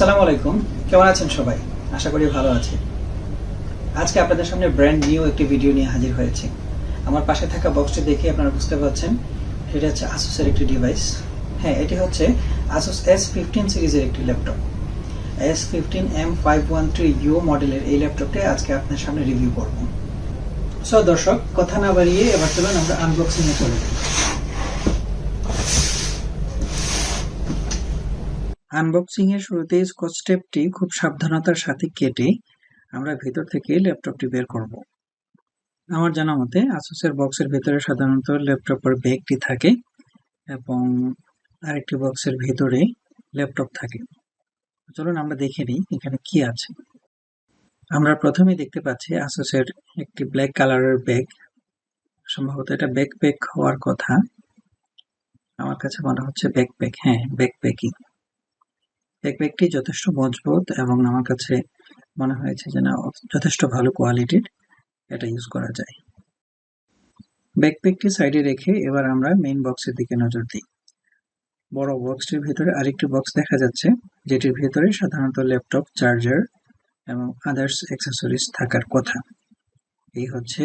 আসসালামু আলাইকুম, কেমন আছেন সবাই? আশা করি ভালো আছেন। আজকে আপনাদের সামনে ব্র্যান্ড নিউ একটি ভিডিও নিয়ে হাজির হয়েছি। আমার পাশে থাকা বক্সটি দেখে আপনারা বুঝতে পারছেন এটা হচ্ছে আসুসের একটি ডিভাইস। হ্যাঁ, এটি হচ্ছে Asus S15 সিরিজের একটি ল্যাপটপ। S15 M513U মডেলের এই ল্যাপটপটি আজকে আপনার সামনে রিভিউ করব। সো দর্শক, কথা না বাড়িয়ে এবার চলুন আমরা আনবক্সিং এ চলে যাই। আনবক্সিং এর শুরুতেই স্কচ টেপটি খুব সাবধানতার সাথে কেটে আমরা ভেতর থেকে ল্যাপটপটি বের করব। আমার জানা মতে আসুসের বক্সের ভেতরে সাধারণত ল্যাপটপের ব্যাগটি থাকে এবং আরেকটি বক্সের ভেতরে ল্যাপটপ থাকে। চলুন আমরা দেখে নিই এখানে কি আছে। আমরা প্রথমেই দেখতে পাচ্ছি আসুসের একটি ব্ল্যাক কালারের ব্যাগ। সম্ভবত এটা ব্যাকপ্যাক হওয়ার কথা। আমার কাছে মনে হচ্ছে ব্যাকপ্যাক। হ্যাঁ, ব্যাকপ্যাকই। ব্যাকপ্যাকটি যথেষ্ট মজবুত এবং আমার কাছে মনে হয়েছে যে না, যথেষ্ট ভালো কোয়ালিটির, এটা ইউজ করা যায়। ব্যাকপ্যাকটি সাইডে রেখে এবার আমরা মেইন বক্সের দিকে নজর দিই। বড় বক্সটির ভিতরে আরেকটি বক্স দেখা যাচ্ছে, যেটির ভিতরে সাধারণত ল্যাপটপ, চার্জার এবং আদার্স অ্যাক্সেসরিজ থাকার কথা। এই হচ্ছে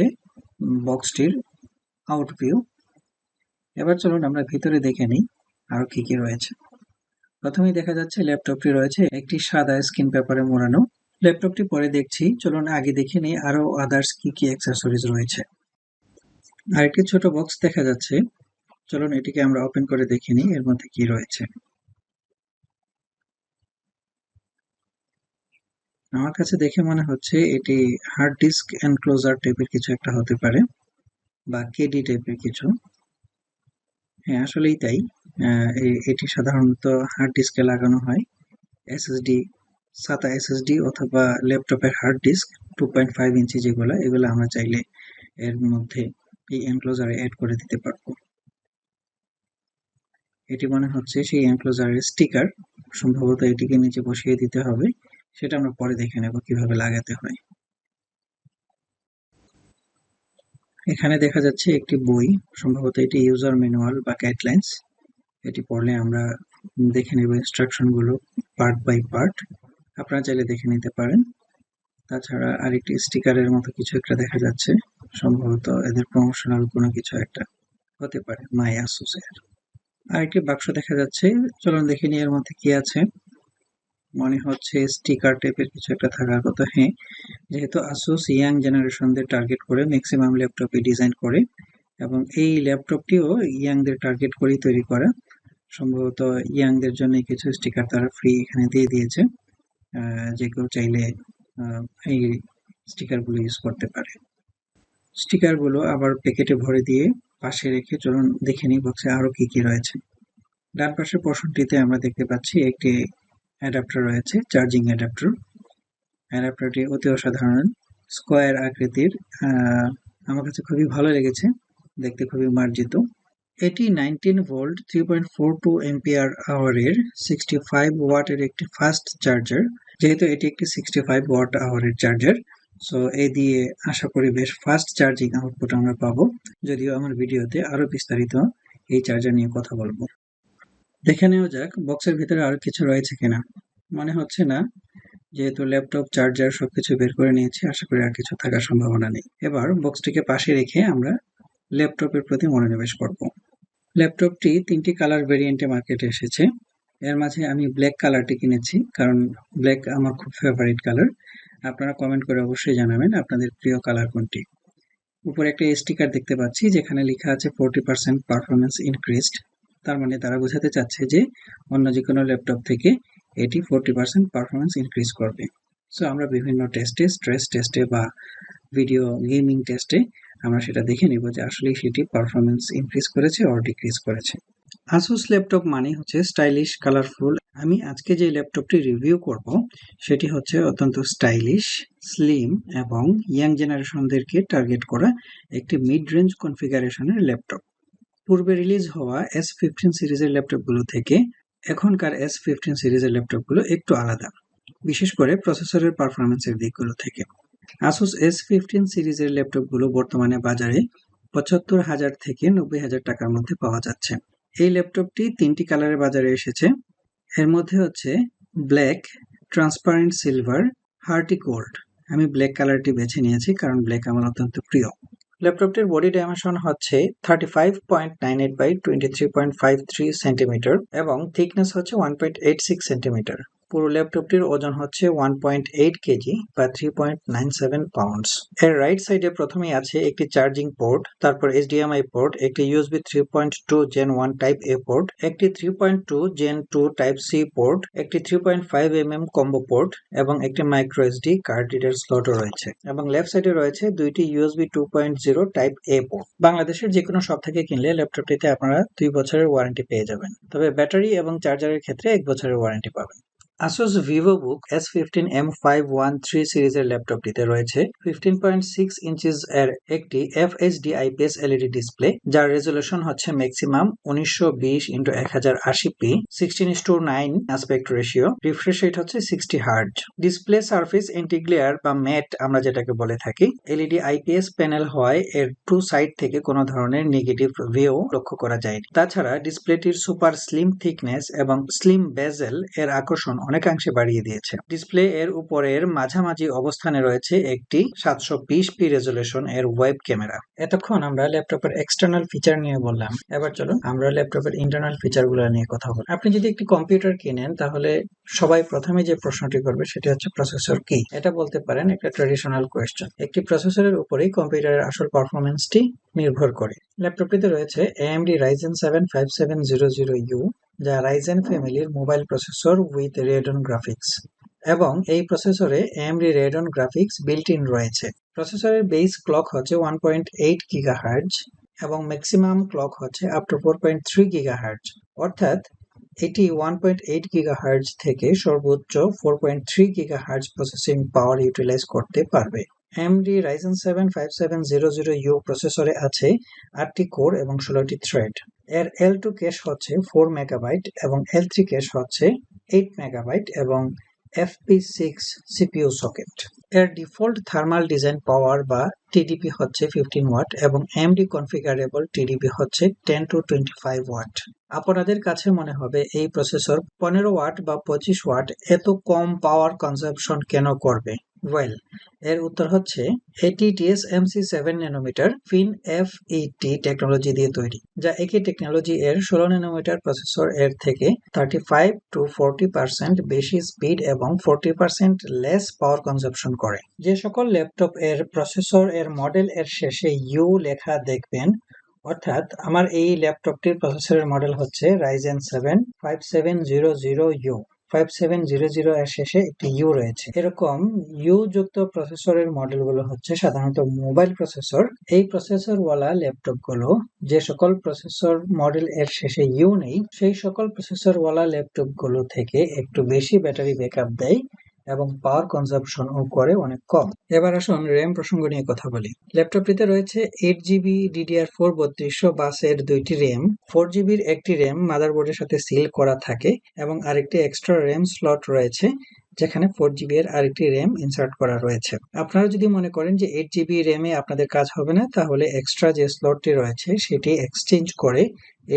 বক্সটির আউট ভিউ। এবার চলুন আমরা ভিতরে দেখে নিই আরো কি কি রয়েছে। প্রথমেই দেখা যাচ্ছে ল্যাপটপটি রয়েছে একটি সাদা স্ক্রিন পেপারে মোড়ানো। ল্যাপটপটি পরে দেখছি, চলুন আগে দেখে নিই আরো আদার্স কি কি অ্যাক্সেসরিজ রয়েছে। আরেকটি ছোট বক্স দেখা যাচ্ছে, চলুন এটিকে আমরা ওপেন করে দেখে নিই এর মধ্যে কি রয়েছে। আমার কাছে দেখে মনে হচ্ছে এটি হার্ড ডিস্ক এনক্লোজার টাইপের কিছু একটা হতে পারে, বা কেডি টাইপের কিছু। হ্যাঁ, আসলেই তাই। এটি সাধারণত হার্ড ডিস্কে লাগানো হয়। এসএসডি, SATA এসএসডি অথবা ল্যাপটপের হার্ড ডিস্ক 2.5 ইঞ্চি এগুলো আমরা চাইলে এর মধ্যে এই এনক্লোজারে অ্যাড করে দিতে পারবো। এটি মনে হচ্ছে সেই এনক্লোজারের স্টিকার। সম্ভবত এটিকে নিচে বসিয়ে দিতে হবে, সেটা আমরা পরে দেখে নেব কিভাবে লাগাতে হয়। এখানে দেখা যাচ্ছে একটি বই, সম্ভবত এটি ইউজার ম্যানুয়াল বা গাইডলাইন্স। এটি পড়লে আমরা দেখে নেব ইনস্ট্রাকশন গুলো পার্ট বাই পার্ট। আপনারা চাইলে দেখে নিতে পারেন। তাছাড়া আরেকটি স্টিকারের মতো কিছু একটা দেখা যাচ্ছে, সম্ভবত এদের প্রমোশনাল কোনো কিছু একটা হতে পারে, মাই আসুস এর। আরেকটি বাক্স দেখা যাচ্ছে, চলুন দেখে নিই এর মধ্যে কি আছে। মনে হচ্ছে স্টিকার টাইপের কিছু একটা থাকার কথা। হ্যাঁ, যেহেতু আসুস ইয়াং জেনারেশনদের টার্গেট করে ম্যাক্সিমাম ল্যাপটপই ডিজাইন করে এবং এই ল্যাপটপটিও ইয়াংদের টার্গেট করেই তৈরি করা। সম্ভবত ইয়াংদের জন্য কিছু স্টিকার তারা ফ্রি এখানে দিয়ে দিয়েছে, যে কেউ চাইলে এই স্টিকারগুলো ইউজ করতে পারে। স্টিকারগুলো আবার প্যাকেটে ভরে দিয়ে পাশে রেখে চলুন দেখে নিই বক্সে আরো কি কি রয়েছে। ডান পাশের পোর্শনটিতে আমরা দেখতে পাচ্ছি একটি অ্যাডাপ্টার রয়েছে, চার্জিং অ্যাডাপ্টার। অ্যাডাপ্টারটি অতি অসাধারণ, স্কোয়ার আকৃতির। আমার কাছে খুবই ভালো লেগেছে, দেখতে খুবই মার্জিত। এটি 19 ভোল্ট 3.42 এম্পিয়ার আওয়ারের 65 ওয়াটের একটি ফাস্ট চার্জার। যেহেতু এটি একটি 65 ওয়াট আওয়ারের চার্জার, সো এই দিয়ে আশা করি বেশ ফাস্ট চার্জিং আউটপুট আমরা পাবো। যদিও আমার ভিডিওতে আরো বিস্তারিত এই চার্জার নিয়ে কথা বলবো। দেখে নেওয়া যাক বক্সের ভিতরে আরো কিছু রয়েছে কিনা। মনে হচ্ছে না, যেহেতু ল্যাপটপ, চার্জার সবকিছু বের করে নিয়েছি, আশা করি আর কিছু থাকার সম্ভাবনা নেই। এবার বক্সটিকে পাশে রেখে আমরা ল্যাপটপের প্রতি মনোনিবেশ করব। ল্যাপটপটি 3টি কালার ভেরিয়েন্টে মার্কেটে এসেছে। এর মাঝে আমি ব্ল্যাক কালারটি কিনেছি, কারণ ব্ল্যাক আমার খুব ফেভারিট কালার। আপনারা কমেন্ট করে অবশ্যই জানাবেন আপনাদের প্রিয় কালার কোনটি। উপরে একটা স্টিকার দেখতে পাচ্ছি যেখানে লেখা আছে 40% পারফরমেন্স ইনক্রিজড। তার মানে তারা বোঝাতে চাচ্ছে যে অন্য যে কোনো ল্যাপটপ থেকে এটি 40% পারফরমেন্স ইনক্রিজ করবে। সো আমরা বিভিন্ন টেস্টে, স্ট্রেস টেস্টে বা ভিডিও গেমিং টেস্টে আমরা সেটা দেখে নিব যে আসলে সেটি পারফরমেন্স ইনক্রিজ করেছে অর ডিক্রিজ করেছে। আসুস ল্যাপটপ মানে হচ্ছে স্টাইলিশ, কালারফুল। আমি আজকে যে ল্যাপটপটি রিভিউ করব সেটি হচ্ছে অত্যন্ত স্টাইলিশ, স্লিম এবং ইয়াং জেনারেশনদেরকে টার্গেট করা একটি মিড রেঞ্জ কনফিগারেশনের ল্যাপটপ। পূর্বে রিলিজ হওয়া S15 সিরিজের ল্যাপটপগুলো থেকে এখনকার S15 সিরিজের ল্যাপটপগুলো একটু আলাদা, বিশেষ করে প্রসেসরের পারফরমেন্সের দিকগুলো থেকে। Asus S15 সিরিজের ল্যাপটপগুলো বর্তমানে বাজারে 75,000 থেকে 90,000 টাকার মধ্যে পাওয়া যাচ্ছে। এই ল্যাপটপটি 3টি কালারে বাজারে এসেছে। এর মধ্যে হচ্ছে black, transparent silver, hearty gold. আমি ব্ল্যাক কালারটি বেছে নিয়েছি কারণ ব্ল্যাক আমার অত্যন্ত প্রিয়। ল্যাপটপটির বডি ডাইমেনশন হচ্ছে 35.98 বাই 23.53 সেন্টিমিটার এবং থিকনেস হচ্ছে 1.86 সেন্টিমিটার। পুরো ল্যাপটপটির ওজন হচ্ছে 1.8 কেজি বা 3.97 পাউন্ডস। এর রাইট সাইডে প্রথমেই আছে একটি চার্জিং পোর্ট, তারপর এইচডিএমআই পোর্ট, একটি ইউএসবি 3.2 জেন 1 টাইপ এ পোর্ট, একটি 3.2 জেন 2 টাইপ সি পোর্ট, একটি 3.5 কম্বো পোর্ট এবং একটি মাইক্রো এসডি কার্ড রিডার স্লটও রয়েছে। এবং লেফট সাইডে রয়েছে দুইটি ইউএসবি 2.0 টাইপ এ পোর্ট। বাংলাদেশের যে কোনো শপ থেকে কিনলে ল্যাপটপটিতে আপনারা 2 বছরের ওয়ারেন্টি পেয়ে যাবেন, তবে ব্যাটারি এবং চার্জারের ক্ষেত্রে 1 বছরের ওয়ারেন্টি পাবেন। Asus Vibobook S15 M513 সিরিজের ল্যাপটপটিতে রয়েছে 15.6 ইঞ্চিস এর একটি FHD IPS LED ডিসপ্লে, যার রেজোলিউশন হচ্ছে maximum 1920x1080p, 16:9 aspect ratio, refresh rate হচ্ছে 60 হার্জ। ডিসপ্লে সারফেস এন্টিগ্লেয়ার বা ম্যাট আমরা যেটাকে বলে থাকি। LED IPS প্যানেল হওয়ায় এর টু সাইড থেকে কোনো ধরনের নেগেটিভ ভিউ লক্ষ্য করা যায়নি। তাছাড়া ডিসপ্লেটির সুপার স্লিম থিকনেস এবং স্লিম বেজেল এর আকর্ষণ অনেকাংশে বাড়িয়ে দিয়েছে। ডিসপ্লে এর উপরের মাঝামাঝি অবস্থানে রয়েছে একটি 720p রেজোলিউশন এর ওয়েব ক্যামেরা। এতক্ষণ আমরা ল্যাপটপের এক্সটার্নাল ফিচার নিয়ে বললাম, এবার চলুন আমরা ল্যাপটপের ইন্টারনাল ফিচারগুলো নিয়ে কথা বলি। আপনি যদি একটি কম্পিউটার কিনেন তাহলে সবাই প্রথমে যে প্রশ্নটি করবে সেটি হচ্ছে প্রসেসর কি। এটা বলতে পারেন একটা ট্র্যাডিশনাল কোয়েশ্চেন। একটি প্রসেসরের উপরেই কম্পিউটারের আসল পারফরমেন্সটি নির্ভর করে। ল্যাপটপটিতে রয়েছে AMD Ryzen 7 5700U, যা রাইজেন ফ্যামিলির mobile processor with radon graphics, এবং এই প্রসেসরে AMD radon graphics built in রয়েছে। প্রসেসরের বেস ক্লক হচ্ছে 1.8 গিগাহার্জ এবং ম্যাক্সিমাম ক্লক হচ্ছে আপ টু 4.3 গিগাহার্জ, অর্থাৎ এটি 1.8 গিগাহার্জ থেকে সর্বোচ্চ 4.3 গিগাহার্জ প্রসেসিং পাওয়ার ইউটিলাইজ করতে পারবে। AMD Ryzen 7 5700U প্রসেসরে আছে 8টি কোর এবং 16টি থ্রেড। এর L2 ক্যাশ হচ্ছে 4 মেগাবাইট এবং L3 ক্যাশ হচ্ছে 8 মেগাবাইট এবং FP6 CPU সকেট। এর ডিফল্ট থার্মাল ডিজাইন পাওয়ার বা TDP হচ্ছে 15 ওয়াট এবং AMD কনফিগারেবল TDP হচ্ছে 10 to 25 ওয়াট। আপনাদের কাছে মনে হবে এই প্রসেসর 15 ওয়াট বা 25 ওয়াট এত কম পাওয়ার কনজাম্পশন কেন করবে? ওয়েল, এর উত্তর হচ্ছে এটি TSMC 7 ন্যানোমিটার FinFET টেকনোলজি দিয়ে তৈরি, যা একই টেকনোলজি এর 16 ন্যানোমিটার প্রসেসর এর থেকে 35 to 40% বেশি স্পিড এবং 40% লেস পাওয়ার কনজাম্পশন করে। যে সকল ল্যাপটপ এর প্রসেসর এর মডেল এর শেষে ইউ লেখা দেখবেন, অর্থাৎ আমার এই ল্যাপটপটির প্রসেসরের মডেল হচ্ছে Ryzen 7 5700U, 5700 এর শেষে একটি ইউ রয়েছে। এরকম ইউ যুক্ত প্রসেসরের মডেলগুলো হচ্ছে সাধারণত মোবাইল প্রসেসর। এই প্রসেসরওয়ালা ল্যাপটপগুলো, যে সকল প্রসেসর মডেল এর শেষে ইউ নেই, সেই সকল প্রসেসরওয়ালা ল্যাপটপগুলো থেকে একটু বেশি ব্যাটারি ব্যাকআপ দেয় এবং পাওয়ার কনজাম্পশনও করে অনেক কম। এবার আসুন র্যাম প্রসঙ্গ নিয়ে কথা বলি। ল্যাপটপটিতে রয়েছে 8GB DDR4 3200 বাসের 2টি র্যাম, 4GBর একটি র্যাম মাদারবোর্ডের সাথে সিল করা থাকে এবং আরেকটি এক্সট্রা র্যাম স্লট রয়েছে যেখানে 4GB এর আরেকটি র্যাম ইনসার্ট করা রয়েছে। আপনারা যদি মনে করেন যে 8GB র্যামে আপনাদের কাজ হবে না, তাহলে এক্সট্রা যে স্লটটি রয়েছে সেটি এক্সচেঞ্জ করে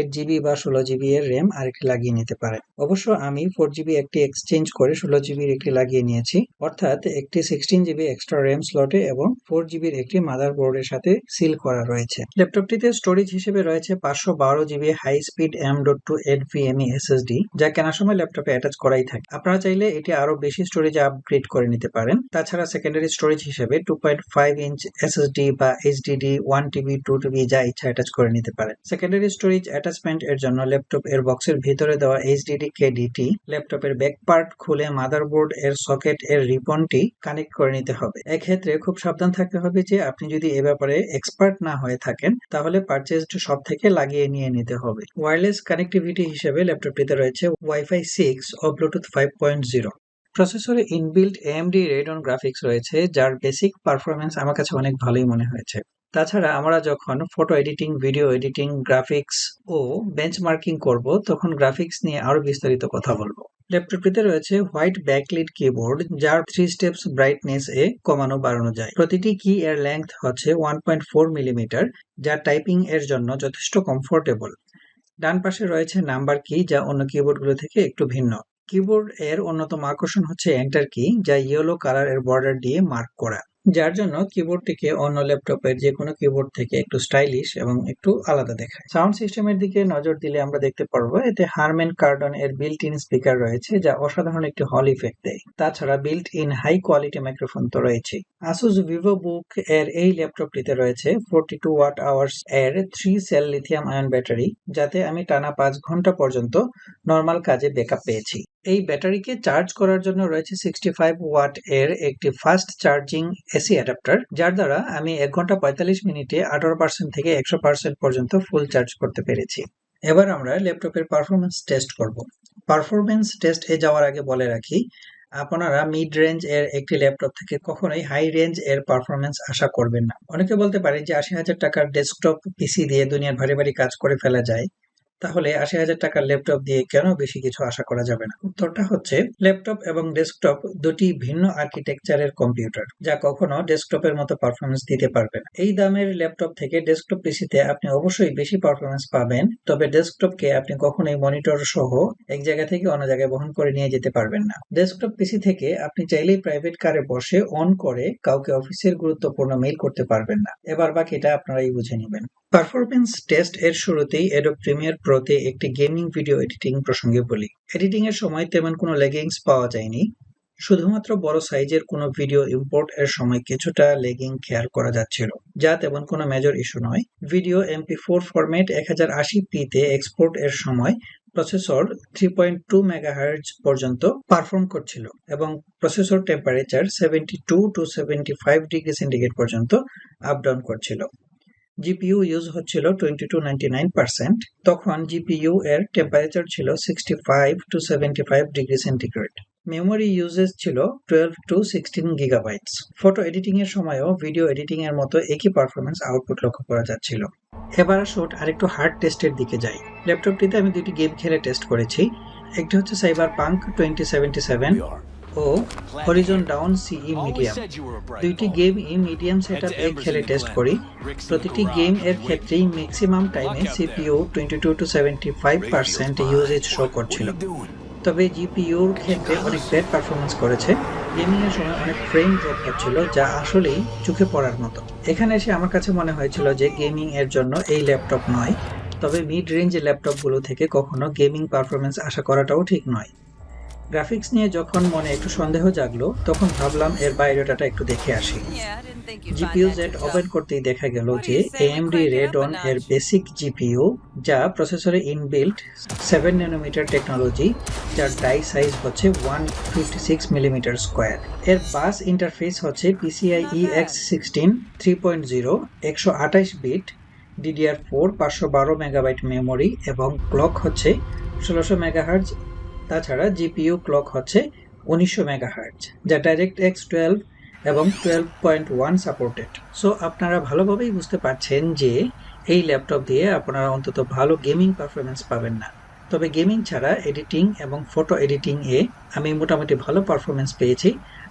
8GB বা 16GB এর র্যাম আরেকটি লাগিয়ে নিতে পারেন। অবশ্য আমি 4GB একটি এক্সচেঞ্জ করে 16GB একটি লাগিয়ে নিয়েছি, অর্থাৎ একটি 16GB এক্সট্রা র্যাম স্লটে এবং 4GB একটি মাদারবোর্ডের সাথে সিল করা রয়েছে। ল্যাপটপটিতে স্টোরেজ হিসেবে রয়েছে 512GB high speed M.2 NVMe SSD, যা কেনার সময় ল্যাপটপে অ্যাটাচ করাই থাকে। আপনারা চাইলে এটি আরো বেশি স্টোরেজে আপগ্রেড করে নিতে পারেন। তাছাড়া সেকেন্ডারি স্টোরেজ হিসেবে 2.5 ইঞ্চ SSD বা HDD 1TB 2TB যা ইচ্ছা অ্যাটাচ করে নিতে পারেন। সেকেন্ডারি স্টোরেজ অ্যাটাচমেন্ট এর জন্য ল্যাপটপ এর বক্সের ভিতরে দেওয়া HDD KDT ল্যাপটপের ব্যাক পার্ট খুলে মাদারবোর্ড এর সকেট এর রিবনটি কানেক্ট করে নিতে হবে। এক্ষেত্রে খুব সাবধান থাকতে হবে যে আপনি যদি এ ব্যাপারে এক্সপার্ট না হয়ে থাকেন তাহলে পারচেজড শপ থেকে লাগিয়ে নিয়ে নিতে হবে। ওয়্যারলেস কানেক্টিভিটি হিসেবে ল্যাপটপটিতে রয়েছে Wi-Fi 6 ও Bluetooth 5.0। প্রসেসরে ইনবিল্ট AMD Radeon গ্রাফিক্স রয়েছে, যার বেসিক পারফরমেন্স আমার কাছে অনেক ভালোই মনে হয়েছে। তাছাড়া আমরা যখন photo editing, video editing, graphics ও বেঞ্চমার্কিং করব তখন গ্রাফিক্স নিয়ে আরো বিস্তারিত কথা বলবো। ল্যাপটপটিতে রয়েছে হোয়াইট ব্যাকলিট কিবোর্ড, যার 3 স্টেপস ব্রাইটনেস এ কমানো বাড়ানো যায়। প্রতিটি কি এর লেংথ হচ্ছে 1.4 মিলিমিটার, যা টাইপিং এর জন্য যথেষ্ট কমফোর্টেবল। ডান পাশে রয়েছে নাম্বার কি, যা অন্য কিবোর্ডগুলো থেকে একটু ভিন্ন। কিবোর্ড এর অন্যতম আকর্ষণ হচ্ছে এন্টার কি, যা ইয়েলো কালার এর বর্ডার দিয়ে মার্ক করা, যার জন্য কিবোর্ডটিকে অন্য ল্যাপটপের যে কোনো কিবোর্ড থেকে একটু স্টাইলিশ এবং একটু আলাদা দেখায়। সাউন্ড সিস্টেমের দিকে নজর দিলে আমরা দেখতে পারবো এতে হারম্যান কার্ডন এর বিল্ট ইন স্পিকার রয়েছে, যা অসাধারণ একটি হল ইফেক্ট দেয়। তাছাড়া built in high quality microphone তো রয়েছে। Asus Vibobook এর এই ল্যাপটপটিতে রয়েছে 42 ওয়াট আওয়ার্স এর 3 সেল লিথিয়াম আয়ন ব্যাটারি, যাতে আমি টানা 5 ঘন্টা পর্যন্ত নরমাল কাজে ব্যাকআপ পেয়েছি। এই ব্যাটারিকে চার্জ করার জন্য রয়েছে 65 ওয়াট এর একটি ফাস্ট চার্জিং এসি অ্যাডাপ্টার, যার দ্বারা আমি 1 ঘন্টা 45 মিনিটে 18% থেকে 100% পর্যন্ত ফুল চার্জ করতে পেরেছি। এবার আমরা ল্যাপটপের পারফরমেন্স টেস্ট করব। পারফরমেন্স টেস্ট এ যাওয়ার আগে বলে রাখি, আপনারা মিড রেঞ্জ এর একটি ল্যাপটপ থেকে কখনোই হাই রেঞ্জ এর পারফরমেন্স আশা করবেন না। অনেকে বলতে পারে যে 80,000 টাকার ডেস্কটপ পিসি দিয়ে দুনিয়ার ভারী ভারী কাজ করে ফেলা যায়, তাহলে 80,000 টাকার ল্যাপটপ দিয়ে কেন বেশি কিছু আশা করা যাবে না? উত্তরটা হচ্ছে, ল্যাপটপ এবং ডেস্কটপ দুটি ভিন্ন আর্কিটেকচারের কম্পিউটার, যা কখনো ডেস্কটপের মতো পারফরমেন্স দিতে পারবে না। এই দামের ল্যাপটপ থেকে ডেস্কটপ পিসিতে আপনি অবশ্যই বেশি পারফরমেন্স পাবেন, তবে ডেস্কটপকে আপনি কখনোই মনিটর সহ এক জায়গা থেকে অন্য জায়গায় বহন করে নিয়ে যেতে পারবেন না। ডেস্কটপ পিসি থেকে আপনি চাইলেই প্রাইভেট কারে বসে অন করে কাউকে অফিসের গুরুত্বপূর্ণ মেইল করতে পারবেন না। এবার বাকিটা আপনারাই বুঝে নেবেন। পারফরমেন্স টেস্ট এর শুরুতেই অ্যাডোব প্রিমিয়ার প্রোতে একটি গেমিং ভিডিও এডিটিং প্রসঙ্গে বলি। এডিটিং এর সময় তেমন কোনো ল্যাগিংস পাওয়া যায়নি, শুধুমাত্র বড় সাইজের কোনো ভিডিও ইম্পোর্ট এর সময় কিছুটা ল্যাগিং খেয়াল করা যাচ্ছিল, যা তেমন কোনো মেজর ইস্যু নয়। ভিডিও MP4 ফরম্যাট 1080p তে এক্সপোর্ট এর সময় প্রসেসর 3.2 মেগাহার্টজ পর্যন্ত পারফর্ম করছিল এবং processor temperature 72 to 75 degree centigrade পর্যন্ত আপ ডাউন করছিল। জিপিইউ ইউজ হচ্ছিল 20 to 99%, তখন জিপিইউ এর টেম্পারেচার ছিল 65 to 75 degree centigrade. Memory uses ছিল 12 to 16 গিগাবাইটস। ফটো এডিটিং এর সময়ও ভিডিও এডিটিং এর মতো একই পারফরমেন্স আউটপুট লক্ষ্য করা যাচ্ছিল। এবার আসুন আরেকটু হার্ড টেস্টের দিকে যাই। ল্যাপটপটিতে আমি দুটি গেম খেলে টেস্ট করেছি। একটি হচ্ছে সাইবারপাঙ্ক 2077 ও হরিজন ডাউন সিই মিডিয়াম। দুইটি গেম মিডিয়াম সেটআপ এ খেলে টেস্ট করি। প্রতিটি গেম এর ক্ষেত্রেই ম্যাক্সিমাম টাইমে সিপিইউ 22 to 75% ইউজেজ শো করছিল, তবে জিপিইউর ক্ষেত্রে অনেক ব্যাড পারফরমেন্স করেছে। গেমিং এর সময় অনেক ফ্রেম ড্রপ হচ্ছিল, যা আসলেই চোখে পড়ার মতো। এখানে এসে আমার কাছে মনে হয়েছিল যে গেমিং এর জন্য এই ল্যাপটপ নয়, তবে মিড রেঞ্জ ল্যাপটপগুলো থেকে কখনো গেমিং পারফরমেন্স আশা করাটাও ঠিক নয়। গ্রাফিক্স নিয়ে যখন মনে একটু সন্দেহ জাগলো, তখন ভাবলাম এর বায়োডাটা একটু দেখে আসি। জিপিইউ জেট ওপেন করতেই দেখা গেল যে AMD Radeon এর বেসিক জিপিইউ, যা প্রসেসরে ইনবিল্ট 7 ন্যানোমিটার টেকনোলজি, যার ডাই সাইজ হচ্ছে 156 মিলিমিটার স্কোয়ার। এর বাস ইন্টারফেস হচ্ছে PCIe X16 3.0, 128 bit DDR4, 512 megabyte memory এবং ক্লক হচ্ছে 1600 মেগাহার্জ। তাছাড়া জিপিইউ ক্লক হচ্ছে 1900 মেগাহার্জ, যা DirectX 12 এবং 12.1 সাপোর্টেড। সো আপনারা ভালোভাবেই বুঝতে পারছেন যে এই ল্যাপটপ দিয়ে আপনারা অন্তত ভালো গেমিং পারফরমেন্স পাবেন না, তবে গেমিং ছাড়া এডিটিং এবং ফটো এডিটিং এ আমি মোটামুটি ভালো পারফরমেন্স পেয়েছি।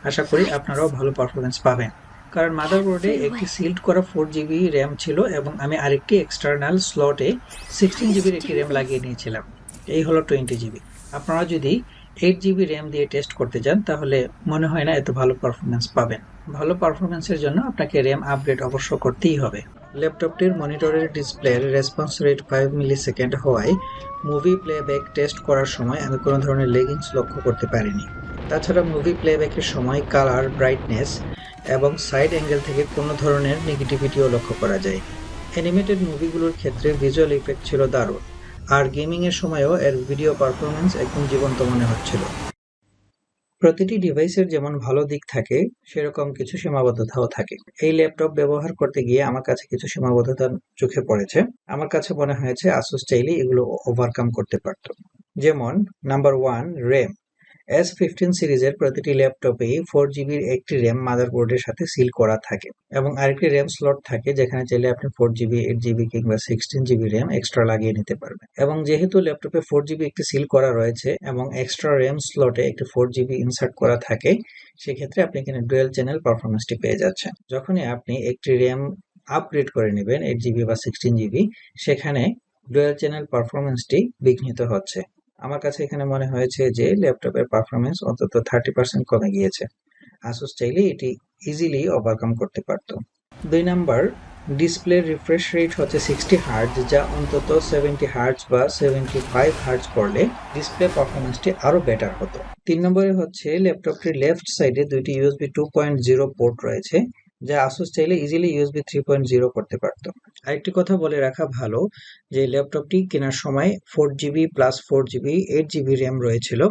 আশা করি আপনারাও ভালো পারফরমেন্স পাবেন, কারণ মাদারবোর্ডে একটি সিল্ড করা 4GB র্যাম ছিল এবং আমি আরেকটি এক্সটার্নাল স্লটে 16GB একটি র্যাম লাগিয়ে নিয়েছিলাম। এই হলো 20GB। আপনারা যদি 8GB র্যাম দিয়ে টেস্ট করতে যান, তাহলে মনে হয় না এত ভালো পারফরমেন্স পাবেন। ভালো পারফরমেন্সের জন্য আপনাকে র্যাম আপগ্রেড অবশ্য করতেই হবে। ল্যাপটপটির মনিটরের ডিসপ্লের রেসপন্স রেট 5 মিলিসেকেন্ড হওয়ায় মুভি প্লেব্যাক টেস্ট করার সময় আমি কোনো ধরনের লেগিংস লক্ষ্য করতে পারিনি। তাছাড়া মুভি প্লেব্যাকের সময় কালার, ব্রাইটনেস এবং সাইড অ্যাঙ্গেল থেকে কোনো ধরনের নেগেটিভিটিও লক্ষ্য করা যায়। অ্যানিমেটেড মুভিগুলোর ক্ষেত্রে ভিজুয়াল ইফেক্ট ছিল দারুণ, আর গেমিং এর সময়ও এর ভিডিও পারফরমেন্স একদম জীবন্ত মনে হচ্ছিল। প্রতিটি ডিভাইসের যেমন ভালো দিক থাকে, সেরকম কিছু সীমাবদ্ধতাও থাকে। এই ল্যাপটপ ব্যবহার করতে গিয়ে আমার কাছে কিছু সীমাবদ্ধতা চোখে পড়েছে। আমার কাছে মনে হয়েছে Asus চাইলে এগুলো ওভারকাম করতে পারত। যেমন নাম্বার 1, র্যাম। S15 সিরিজের প্রতিটি ল্যাপটপেই 4GB একটি র্যাম মাদারবোর্ডের সাথে সিল করা থাকে এবং আরেকটি র্যাম স্লট থাকে, যেখানে চাইলে আপনি 4GB, 8GB কিংবা 16GB র্যাম এক্সট্রা লাগিয়ে নিতে পারবেন। এবং যেহেতু ল্যাপটপে 4GB একটি সিল করা রয়েছে এবং এক্সট্রা র্যাম স্লটে একটি 4GB ইনসার্ট করা থাকে, সেক্ষেত্রে আপনি এখানে ডুয়াল চ্যানেল পারফরমেন্সটি পেয়ে যাচ্ছেন। যখনই আপনি একটি র্যাম আপগ্রেড করে নেবেন 8GB বা 16GB, সেখানে ডুয়াল চ্যানেল পারফরমেন্সটি বিঘ্নিত হচ্ছে। আমার কাছে এখানে মনে হয়েছে যে ল্যাপটপের পারফরমেন্স অন্তত 30% কমে গিয়েছে। আসুস চাইলে এটি ইজিলি ওভারকাম করতে পারত। 2 নাম্বার, ডিসপ্লে রিফ্রেশ রেট হচ্ছে 60 হার্জ, যা অন্তত 70 হার্জ বা 75 হার্জ করলে ডিসপ্লে পারফরমেন্সটি আরো বেটার হতো। 3 নম্বরে হচ্ছে ল্যাপটপটির লেফট সাইডে দুইটি ইউএসবি 2.0 পোর্ট রয়েছে, যা আসুস চাইলে ইজিলি ইউএসবি 3.0 করতে পারত। আরেকটি কথা বলে রাখা ভালো যে ল্যাপটপটি কেনার সময় 4GB plus 4GB 8GB RAM রয়েছিল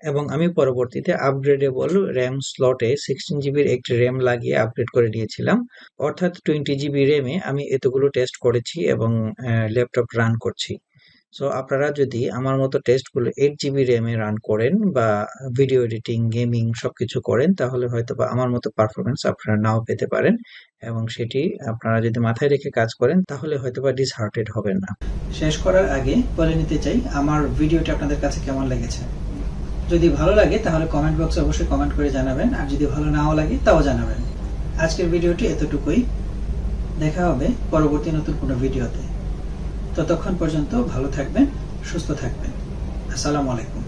এবং আমি পরবর্তীতে আপগ্রেডেবল র্যাম স্লটে 16GBর একটি র্যাম লাগিয়ে আপগ্রেড করে নিয়েছিলাম। অর্থাৎ 20GB র্যামে আমি এতগুলো টেস্ট করেছি এবং ল্যাপটপ রান করছি। সো আপনারা যদি আমার মতো টেস্টগুলো 8GB র্যামে রান করেন বা ভিডিও এডিটিং, গেমিং সবকিছু করেন, তাহলে হয়তো বা আমার মতো পারফরমেন্স আপনারা নাও পেতে পারেন, এবং সেটি আপনারা যদি মাথায় রেখে কাজ করেন তাহলে হয়তো বা ডিসহার্টেড হবেন না। শেষ করার আগে বলে নিতে চাই আমার ভিডিওটি আপনাদের কাছে কেমন লেগেছে। যদি ভালো লাগে তাহলে কমেন্ট বক্সে অবশ্যই কমেন্ট করে জানাবেন, আর যদি ভালো নাও লাগে তাও জানাবেন। আজকের ভিডিওটি এতটুকুই। দেখা হবে পরবর্তী নতুন কোনো ভিডিওতে। ততক্ষণ পর্যন্ত ভালো থাকবেন, সুস্থ থাকবেন। আসসালামু আলাইকুম।